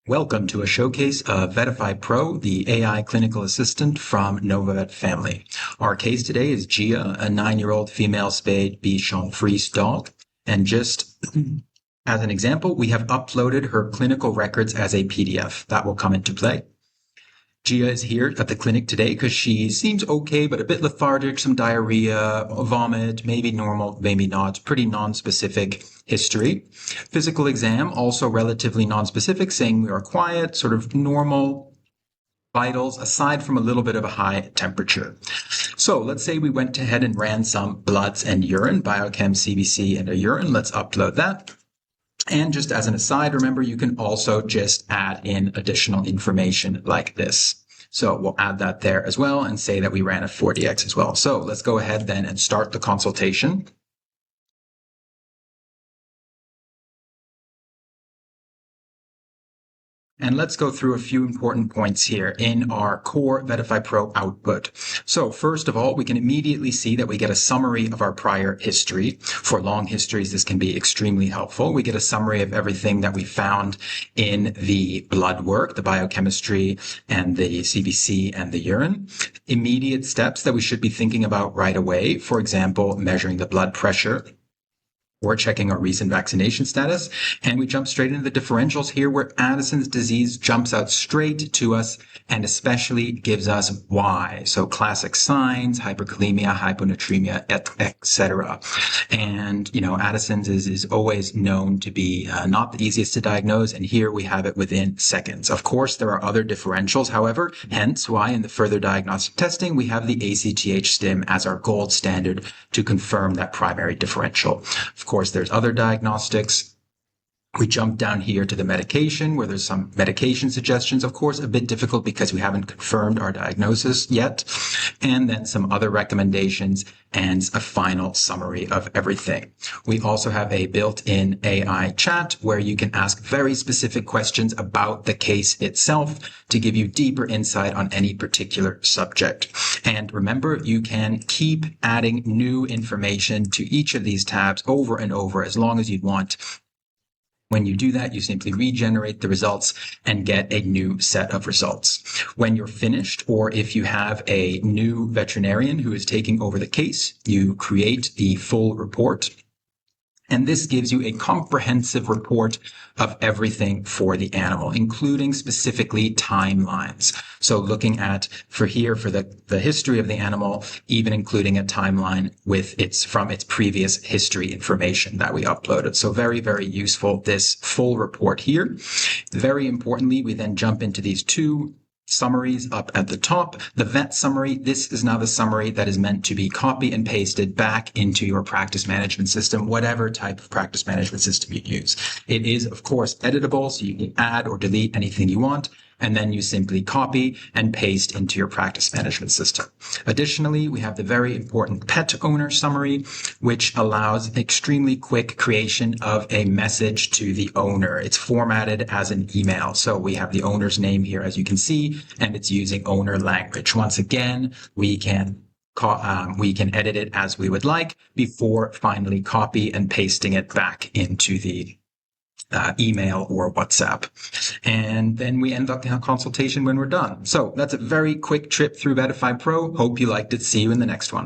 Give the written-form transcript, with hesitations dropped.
Welcome to a showcase of VetifyPro, the AI clinical assistant from NovaVet family. Our case today is Gia, a 9-year-old female spayed Bichon Frise dog. And just as an example, we have uploaded her clinical records as a PDF. That will come into play. Gia is here at the clinic today because she seems okay, but a bit lethargic, some diarrhea, vomit, maybe normal, maybe not, pretty non-specific history. Physical exam, also relatively non-specific, saying we are quiet, sort of normal vitals, aside from a little bit of a high temperature. So let's say we went ahead and ran some bloods and urine, biochem, CBC, and a urine. Let's upload that. And just as an aside, remember, you can also just add in additional information like this. So we'll add that there as well and say that we ran a 4DX as well. So let's go ahead then and start the consultation. And let's go through a few important points here in our core VetifyPro output. So first of all, we can immediately see that we get a summary of our prior history. For long histories, this can be extremely helpful. We get a summary of everything that we found in the blood work, the biochemistry, and the CBC and the urine. Immediate steps that we should be thinking about right away. For example, measuring the blood pressure, or checking our recent vaccination status. And we jump straight into the differentials here where Addison's disease jumps out straight to us and especially gives us why. So classic signs, hyperkalemia, hyponatremia, etc. And, Addison's is always known to be not the easiest to diagnose. And here we have it within seconds. Of course, there are other differentials, however, hence why in the further diagnostic testing, we have the ACTH stim as our gold standard to confirm that primary differential. Of course, there's other diagnostics. We jump down here to the medication where there's some medication suggestions, of course, a bit difficult because we haven't confirmed our diagnosis yet. And then some other recommendations and a final summary of everything. We also have a built-in AI chat where you can ask very specific questions about the case itself to give you deeper insight on any particular subject. And remember, you can keep adding new information to each of these tabs over and over as long as you want. When you do that, you simply regenerate the results and get a new set of results. When you're finished, or if you have a new veterinarian who is taking over the case, you create the full report. And this gives you a comprehensive report of everything for the animal, including specifically timelines. So looking at, for the history of the animal, even including a timeline from its previous history information that we uploaded. So very, very useful, this full report here. Very importantly, we then jump into these two summaries up at the top. The vet summary, this is now the summary that is meant to be copy and pasted back into your practice management system, whatever type of practice management system you use. It is, of course, editable, so you can add or delete anything you want, and then you simply copy and paste into your practice management system. Additionally, we have the very important pet owner summary, which allows extremely quick creation of a message to the owner. It's formatted as an email. So we have the owner's name here, as you can see, and it's using owner language. Once again, we can edit it as we would like before finally copy and pasting it back into the email or WhatsApp. And then we end up the consultation when we're done. So that's a very quick trip through VetifyPro. Hope you liked it. See you in the next one.